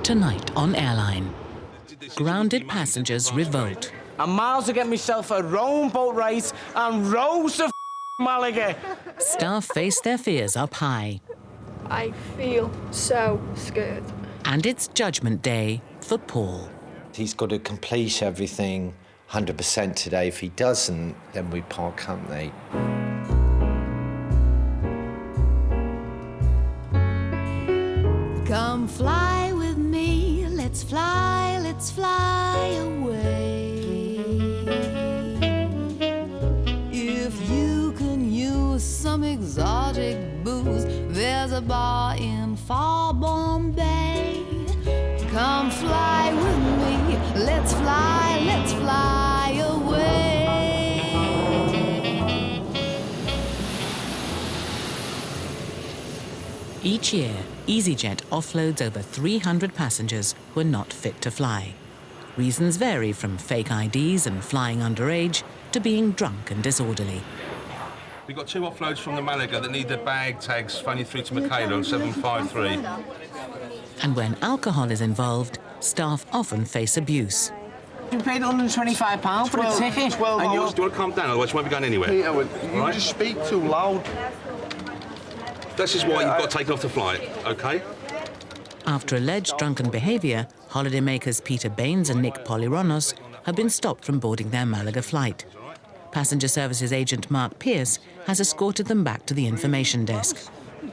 Tonight on Airline. Grounded passengers revolt. I'm miles to get myself a rowing boat race and rows of Malaga. Staff face their fears up high. I feel so scared. And it's Judgment Day for Paul. He's got to complete everything 100% today. If he doesn't, then we part company. Come fly with me, let's fly away. If you can use some exotic booze, there's a bar in far Bombay. Come fly with me, let's fly away. Each year, EasyJet offloads over 300 passengers who are not fit to fly. Reasons vary from fake IDs and flying underage to being drunk and disorderly. We got 2 offloads from the Malaga that need their bag tags phoning through to Michaela on 753. And when alcohol is involved, staff often face abuse. You paid £125 for a ticket. 12 hours. Do you want to calm down, otherwise you won't be going anywhere? Peter, you just speak too loud. This is why you've got taken off the flight, OK? After alleged drunken behaviour, holidaymakers Peter Baines and Nick Polyronos have been stopped from boarding their Malaga flight. Passenger Services agent Mark Pearce has escorted them back to the information desk.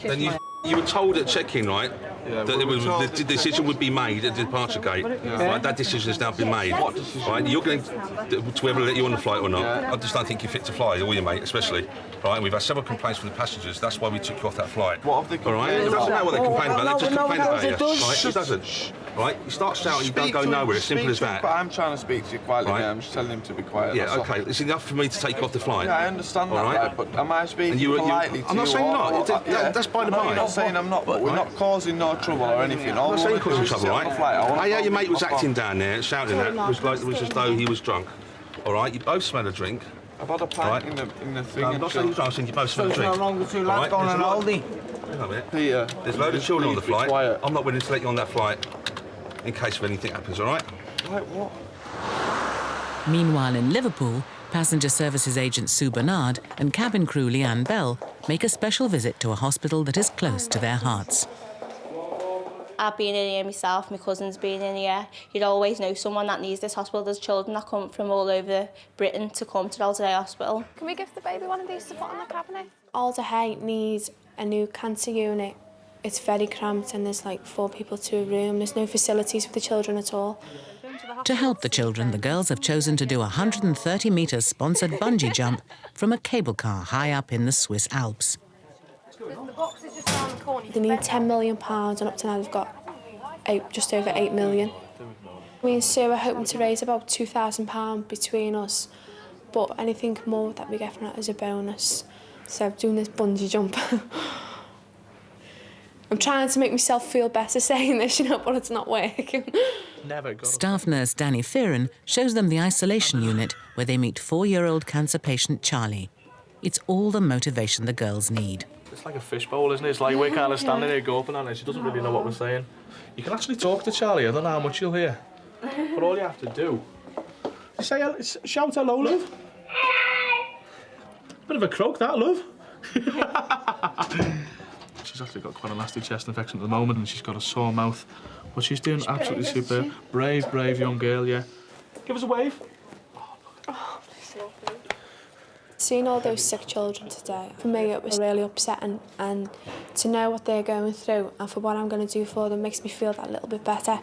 Then you were told at check-in, right, that the decision would be made at the departure gate. Right, that decision has now been made. Right, you're going to whether let you on the flight or not. I just don't think you're fit to fly, all you, mate, especially. Right, and we've had several complaints from the passengers. That's why we took you off that flight. What have they complained about? It doesn't matter what they complain about. They just complain about you. Right, it doesn't. Right, you start shouting, you don't go nowhere. As simple as that. But I'm trying to speak to you quietly. Right. I'm just telling him to be quiet. Yeah, OK. It's enough for me to take you off the flight. Yeah, I understand that, right? But am I speaking politely to you? I'm not saying not. That's by the by. I'm not saying I'm not, but we're not causing no trouble or anything. I'm not saying causing trouble, right? Hey, yeah, your mate was acting down there, shouting that. It was as though he was drunk. All right, you both smell a drink. I've had a pint in the thing. I'm not saying you're drunk, I'm saying you both smell a drink. There's no wrong with 2 lads going on holiday. Hang on a minute. Peter, there's a load of children on the flight. Quiet. I'm not willing to let you on that flight in case of anything happens, all right? Right, what? Meanwhile, in Liverpool, Passenger Services agent Sue Bernard and cabin crew Leanne Bell make a special visit to a hospital that is close to their hearts. I've been in here myself, my cousin's been in here. You'd always know someone that needs this hospital. There's children that come from all over Britain to come to Alder Hey Hospital. Can we give the baby one of these to put on the cabinet? Alder Hey needs a new cancer unit. It's very cramped and there's like 4 people to a room. There's no facilities for the children at all. To help the children, the girls have chosen to do a 130-metre sponsored bungee jump from a cable car high up in the Swiss Alps. They need £10 million and up to now they've got just over 8 million. Me and Sue are hoping to raise about £2,000 between us, but anything more that we get from that is a bonus. So doing this bungee jump. I'm trying to make myself feel better saying this, but it's not working. Staff nurse Danny Fearon shows them the isolation unit where they meet 4-year-old cancer patient Charlie. It's all the motivation the girls need. It's like a fishbowl, isn't it? It's like we're kind of standing here gawping at her. She doesn't really know what we're saying. You can actually talk to Charlie. I don't know how much you'll hear. But all you have to do is shout hello, love. Bit of a croak, that, love. She's actually got quite a nasty chest infection at the moment and she's got a sore mouth. But she's doing absolutely super. Brave young girl, yeah. Give us a wave. Seeing all those sick children today, for me it was really upsetting, and to know what they're going through and for what I'm going to do for them makes me feel that little bit better.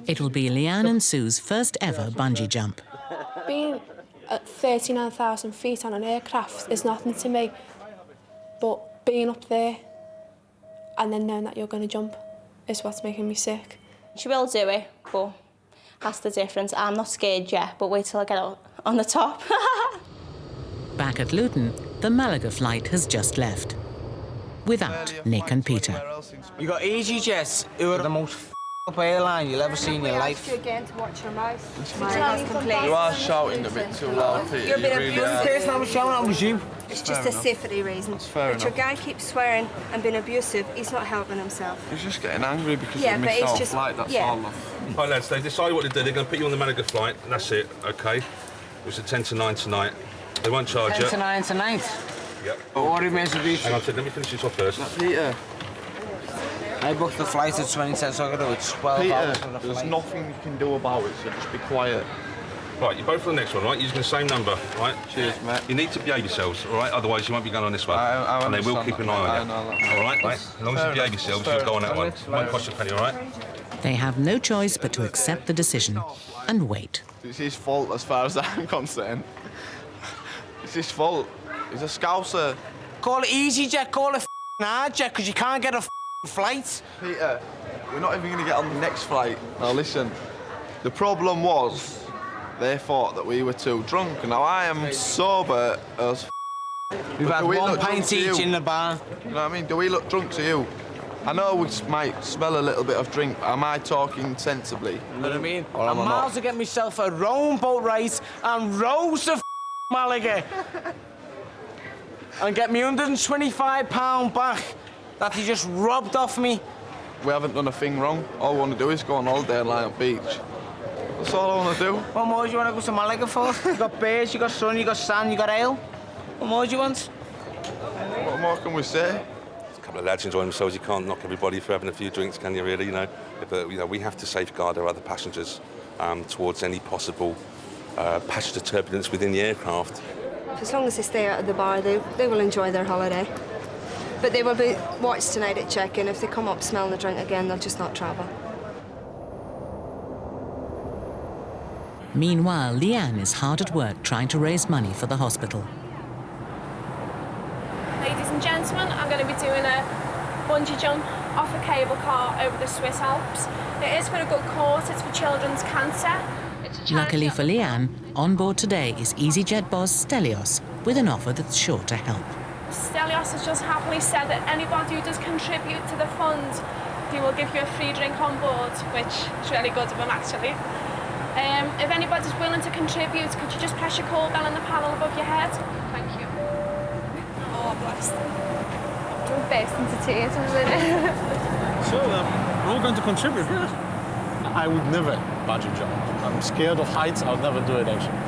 It'll be Leanne and Sue's first ever bungee jump. Being at 39,000 feet on an aircraft is nothing to me, but being up there and then knowing that you're going to jump is what's making me sick. She will do it, but that's the difference. I'm not scared yet, but wait till I get out on the top. Back at Luton, the Malaga flight has just left. Without Nick and Peter. You got EasyJet, who are the most airline you'll ever see in your life. you again to watch your mouth. You are shouting a bit too loud, Peter. You're being abused. The person I was shouting at was you. It's just a safety reason. fair But your enough. guy keeps swearing and being abusive, he's not helping himself. He's just getting angry because Yeah, of but missed it's our just- flight, that's yeah. all. Love. Right, lads, they decided what to do. They're going to put you on the Malaga flight, and that's it, OK? It was at 10 to 9 tonight. They won't charge 10 you. to 9 tonight. Yep. But what remains to be... Hang on, Sid, let me finish this off first. Peter, I booked the flight at 20 cents, so I got to do it 12 Peter, hours on the there's flight. nothing you can do about it, so just be quiet. Right, you're both on the next one, right? You're using the same number, right? Cheers, mate. You need to behave yourselves, all right? Otherwise, you won't be going on this one. I and they will understand keep an that, eye mate. on you. I know that. All right, mate? As long as you behave yourselves, you'll go on that one. It won't cost you a penny, all right? They have no choice but to accept the decision and wait. It's his fault as far as I'm concerned. It's his fault. He's a scouser. Call it EasyJet, call it hardjet, because you can't get a flight. Peter, we're not even going to get on the next flight. Now listen, the problem was they thought that we were too drunk. Now I am sober as We've But had do we one look drunk pint to each you? in the bar. You know what I mean? Do we look drunk to you? I know we might smell a little bit of drink. Am I talking sensibly? You know what I mean? Or I'm am I not? miles to get myself a rowing boat race and rows of Malaga. And get me £125 back that he just robbed off me. We haven't done a thing wrong. All we want to do is go on holiday and lie on beach. That's all I want to do. What more do you want to go to Malaga for? You got bears, you got sun, you got sand, you got ale. What more do you want? What more can we say? A couple of lads enjoying themselves. You can't knock everybody for having a few drinks, can you, really? You know, but we have to safeguard our other passengers towards any possible passenger turbulence within the aircraft. As long as they stay out of the bar, they will enjoy their holiday. But they will be watched tonight at check-in. If they come up smelling the drink again, they'll just not travel. Meanwhile, Leanne is hard at work trying to raise money for the hospital. Ladies and gentlemen, I'm going to be doing a bungee jump off a cable car over the Swiss Alps. It is for a good cause, it's for children's cancer. Luckily for Leanne, on board today is EasyJet boss Stelios with an offer that's sure to help. Stelios has just happily said that anybody who does contribute to the fund, he will give you a free drink on board, which is really good of him actually. If anybody's willing to contribute, could you just press your call bell on the panel above your head? Thank you. Oh, bless them. I'm burst into tears in a minute. So, we're all going to contribute. I would never bungee jump. I'm scared of heights. I'll never do it, actually.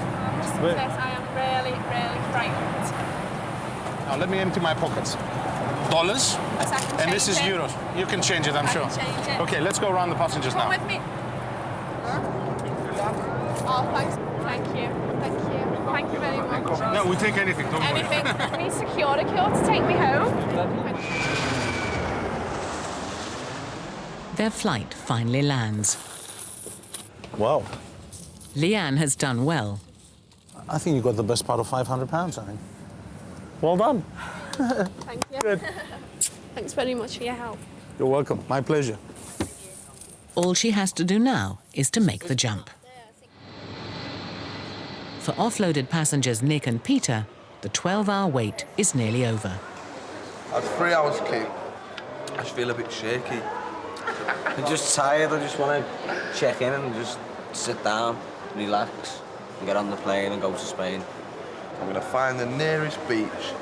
I am really, really frightened. Now, let me empty my pockets. Dollars, and this is euros. You can change it, I'm sure. Change it. Okay, let's go around the passengers Come now. with me. Oh, thanks. Thank you. Thank you. Thank you very much. No, we take anything, don't worry. Anything. We need security to take me home. Their flight finally lands. Wow. Leanne has done well. I think you got the best part of £500, I think. Well done. Thank you. Good. Thanks very much for your help. You're welcome. My pleasure. All she has to do now is to make the jump. For offloaded passengers Nick and Peter, the 12-hour wait is nearly over. I had 3 hours keep. I just feel a bit shaky. I'm just tired. I just want to check in and just sit down, relax, and get on the plane and go to Spain. I'm going to find the nearest beach,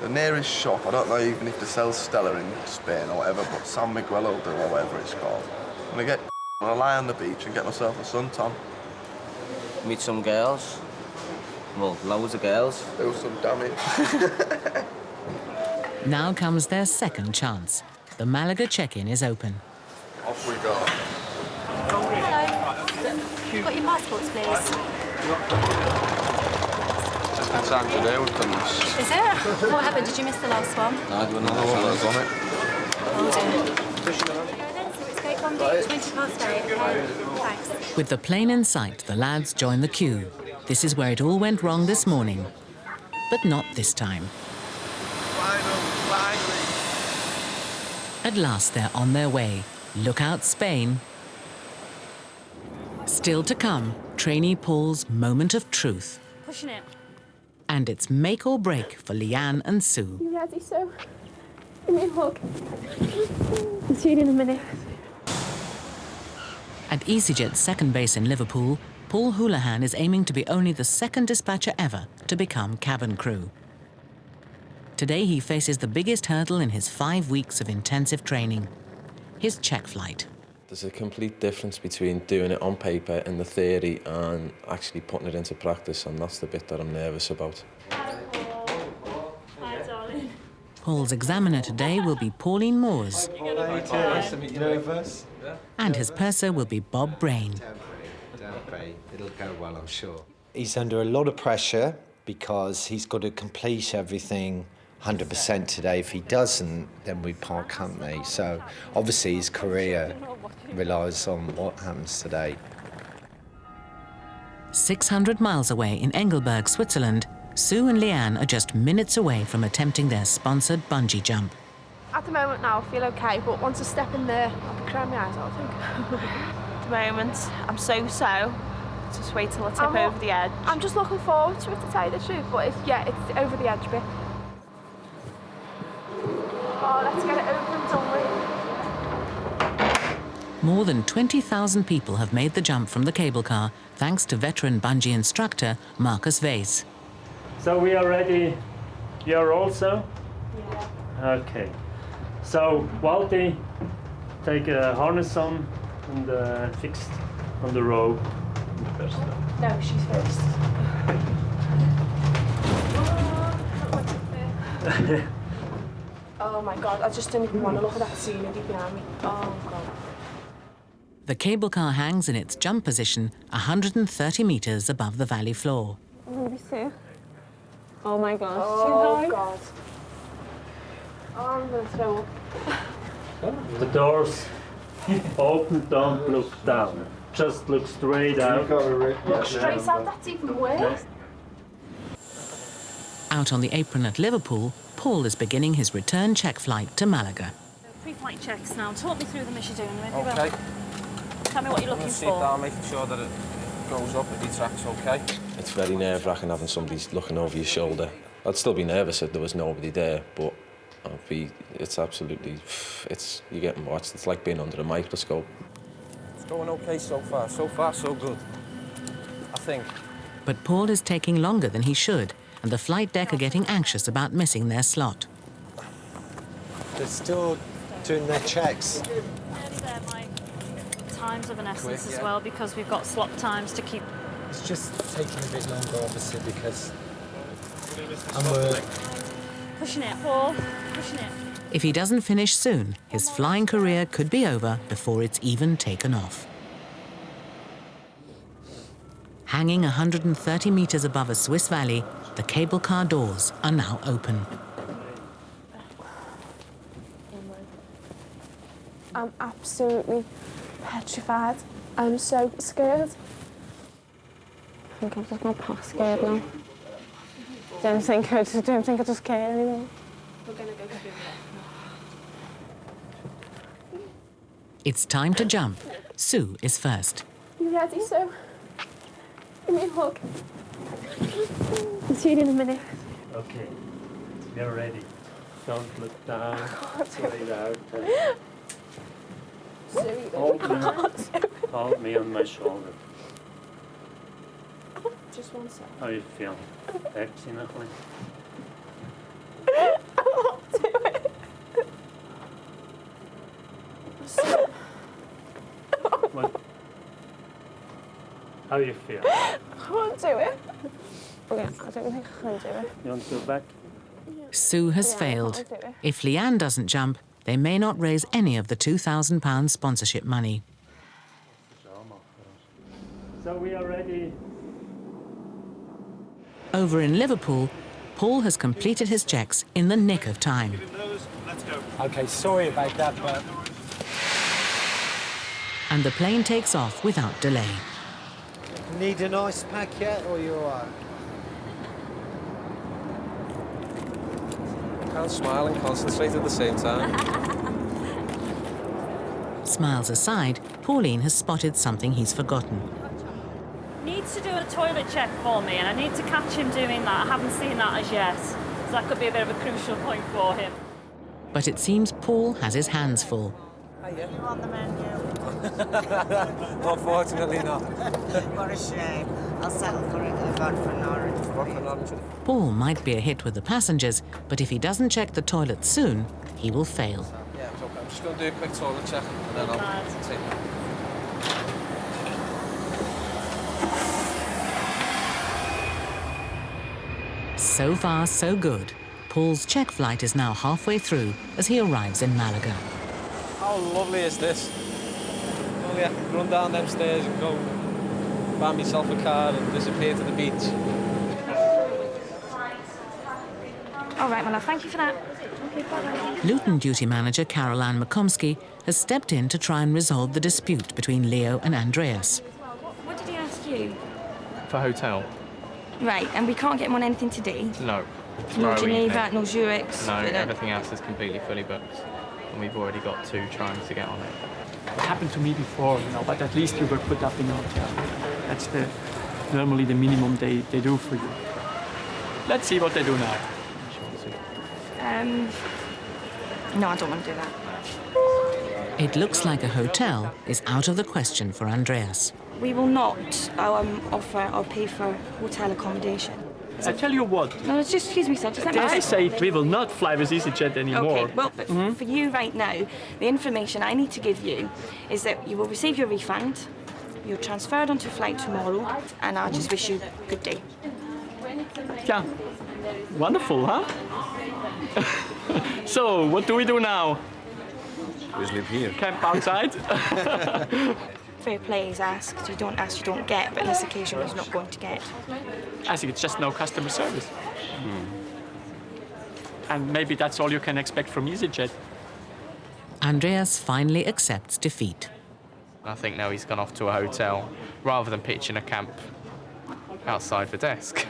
the nearest shop. I don't know even if they sell Stella in Spain or whatever, but San Miguel will do, or whatever it's called. I'm going to lie on the beach and get myself a suntan. Meet some girls. Well, loads of girls. Do some damage. Now comes their second chance. The Malaga check-in is open. Off we go. Hello. Got your passports, please? Second time today we've done this. Is it? What happened? Did you miss the last one? No, I do another one. I was on it. Oh, dear. So it's Gate 1B, 20 past 8, okay? Thanks. With the plane in sight, the lads join the queue. This is where it all went wrong this morning. But not this time. Finally. At last, they're on their way. Look out, Spain. Still to come, trainee Paul's moment of truth. Pushing it. And it's make or break for Leanne and Sue. You ready, Sue? Give me a hug. I'll see you in a minute. At EasyJet's second base in Liverpool, Paul Houlihan is aiming to be only the second dispatcher ever to become cabin crew. Today he faces the biggest hurdle in his 5 weeks of intensive training, his check flight. There's a complete difference between doing it on paper in the theory and actually putting it into practice, and that's the bit that I'm nervous about. Hi, darling. Paul's examiner today will be Pauline Moores. Nice to meet you. Nervous? And his purser will be Bob Brain. Don't be. It'll go well, I'm sure. He's under a lot of pressure because he's got to complete everything 100% today. If he doesn't, then we part company. So obviously his career relies on what happens today. 600 miles away in Engelberg, Switzerland, Sue and Leanne are just minutes away from attempting their sponsored bungee jump. At the moment now, I feel okay, but once I step in there, I'll be crying my eyes out, I think. At the moment, I'm so-so. Just wait till I tip over the edge. I'm just looking forward to it, to tell you the truth, but it's over the edge bit. Oh, let's get it over and done with. More than 20,000 people have made the jump from the cable car thanks to veteran bungee instructor Marcus Vase. So we are ready. You're also? Yeah. Okay. So, Walty, take a harness on and fixed on the rope. First. No, she's first. Oh my God, I just don't even want to look at that scenery behind me. Oh God. The cable car hangs in its jump position 130 metres above the valley floor. Let me see. Oh my gosh. Oh God. Oh, I'm going to throw up. The doors open, don't look down. Just look straight out. Look straight out, that's even worse. Out on the apron at Liverpool, Paul is beginning his return check flight to Malaga. Pre-flight checks now. Talk me through them as you're doing them. Okay. Tell me what you're looking Sit for. down, making sure that it goes up, it retracts okay. It's very nerve-wracking having somebody looking over your shoulder. I'd still be nervous if there was nobody there, but it's absolutely, you're getting watched. It's like being under a microscope. It's going okay so far. So far, so good, I think. But Paul is taking longer than he should, and the flight deck are getting anxious about missing their slot. They're still doing their checks. My times of an essence as well, because we've got slot times to keep. It's just taking a bit longer, obviously, because I'm Pushing it, Paul. Pushing it. If he doesn't finish soon, his flying career could be over before it's even taken off. Hanging 130 metres above a Swiss valley, the cable car doors are now open. I'm absolutely petrified. I'm so scared. I think I'm just not past scared now. Don't think I just care anymore. We're gonna go through it. It's time to jump. Sue is first. You ready, Sue? Give me a hug. I'll see you in a minute. Okay, you're ready. Don't look down. Straight out. Hold me on my shoulder. Just one sec. How you feel? Excellently. What? How you feel? I can't do it. Okay, I don't think I can do it. You want to go back? Sue has failed. If Leanne doesn't jump, they may not raise any of the £2,000 sponsorship money. So we are ready. Over in Liverpool, Paul has completed his checks in the nick of time. Let's go. Okay, sorry about that, but... And the plane takes off without delay. Need an ice pack yet, or you're all right? Can't smile and concentrate at the same time. Smiles aside, Pauline has spotted something he's forgotten. Needs to do a toilet check for me, and I need to catch him doing that. I haven't seen that as yet, so that could be a bit of a crucial point for him. But it seems Paul has his hands full. You're on the menu. Unfortunately not. What a shame. I'll settle for it. I've gone for Norwich. Paul might be a hit with the passengers, but if he doesn't check the toilet soon, he will fail. Yeah, it's okay. I'm just going to do a quick toilet check and then I'll take it. So far, so good. Paul's check flight is now halfway through as he arrives in Malaga. How lovely is this? Only I can run down them stairs and go buy myself a car and disappear to the beach. All right, my love, thank you for that. Okay, bye-bye. Luton duty manager Caroline McComsky has stepped in to try and resolve the dispute between Leo and Andreas. What did he ask you? For hotel? Right, and we can't get him on anything today? No. No Geneva, no Zurich? No, everything else is completely fully booked. And we've already got 2 trying to get on it. It happened to me before, but at least you were put up in a hotel. That's normally the minimum they do for you. Let's see what they do now. No, I don't want to do that. It looks like a hotel is out of the question for Andreas. We will not offer or pay for hotel accommodation. I tell you what. No, just excuse me, sir. Just let me I say we will not fly with EasyJet anymore. Okay, well, but for you right now, the information I need to give you is that you will receive your refund, you're transferred onto a flight tomorrow, and I just wish you a good day. Yeah. Wonderful, huh? So, what do we do now? We live here. Camp outside? Fair play is asked. You don't ask, you don't get, but on this occasion, you're not going to get. I think it's just no customer service. And maybe that's all you can expect from EasyJet. Andreas finally accepts defeat. I think now he's gone off to a hotel rather than pitching a camp outside the desk.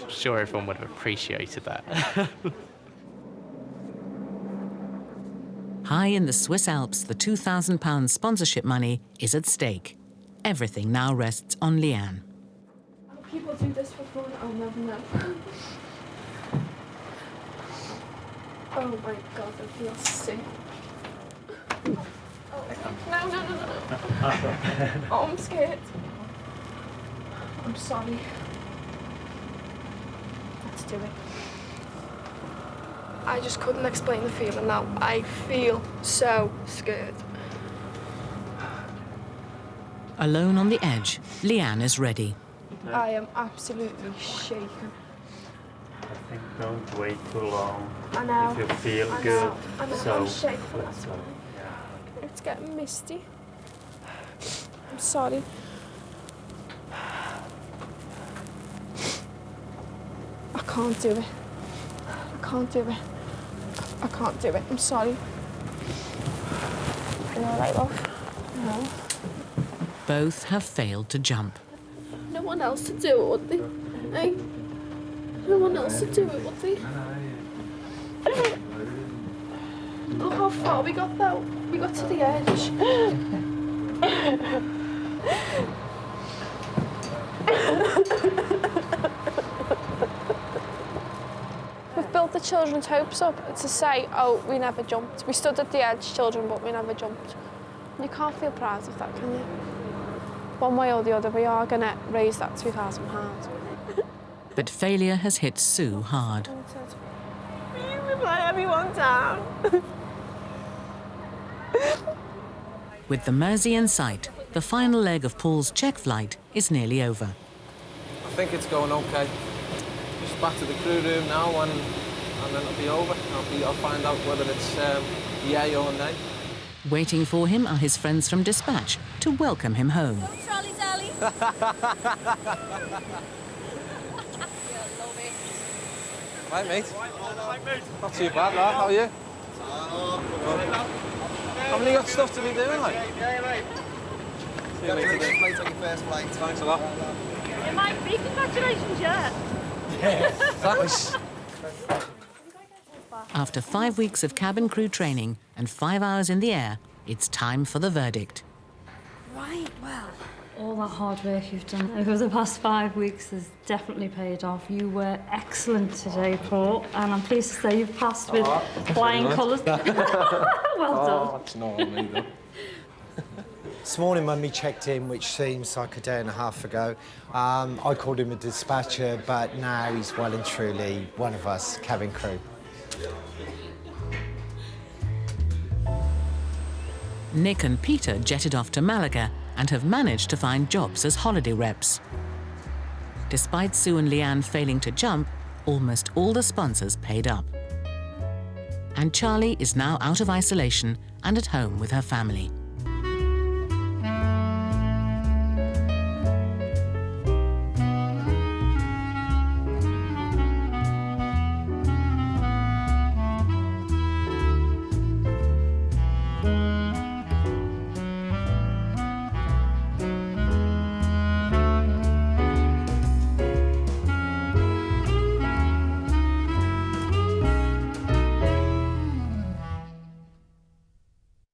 Sure, everyone would have appreciated that. High in the Swiss Alps, the £2,000 sponsorship money is at stake. Everything now rests on Leanne. People do this for fun, I'll never know. Oh my God, I feel sick. No. Oh, I'm scared. I'm sorry. Let's do it. I just couldn't explain the feeling now. I feel so scared. Alone on the edge, Leanne is ready. I am absolutely shaken. I think don't wait too long. I know. If you feel I good. know. So, I'm shaking. It's getting misty. I'm sorry. I can't do it. I can't do it. I can't do it. I'm sorry. You all right, love? No. Both have failed to jump. No one else to do it, would they? Hey? No one else to do it, would they? Look how far we got, though. We got to the edge. We've built the children's hopes up to say, oh, we never jumped. We stood at the edge, children, but we never jumped. You can't feel proud of that, can you? One way or the other, we are going to raise that £2,000. But failure has hit Sue hard. We let everyone down. With the Mersey in sight, the final leg of Paul's check flight is nearly over. I think it's going okay. Just back to the crew room now and then it'll be over. I'll find out whether it's yay or nay. Waiting for him are his friends from dispatch to welcome him home. Trolley Sally. Right, mate. Not too bad, lad. How are you? Haven't you got stuff to be doing, like? Congratulations on your first flight. Thanks a lot. It might be. Congratulations, yeah. Thanks. After 5 weeks of cabin crew training and 5 hours in the air, it's time for the verdict. Right, well. All that hard work you've done over the past 5 weeks has definitely paid off. You were excellent today, Paul, and I'm pleased to say you've passed with flying colours. Well done. That's not on me, though. This morning when we checked in, which seems like a day and a half ago, I called him a dispatcher, but now he's well and truly one of us, cabin crew. Nick and Peter jetted off to Malaga and have managed to find jobs as holiday reps. Despite Sue and Leanne failing to jump, almost all the sponsors paid up. And Charlie is now out of isolation and at home with her family.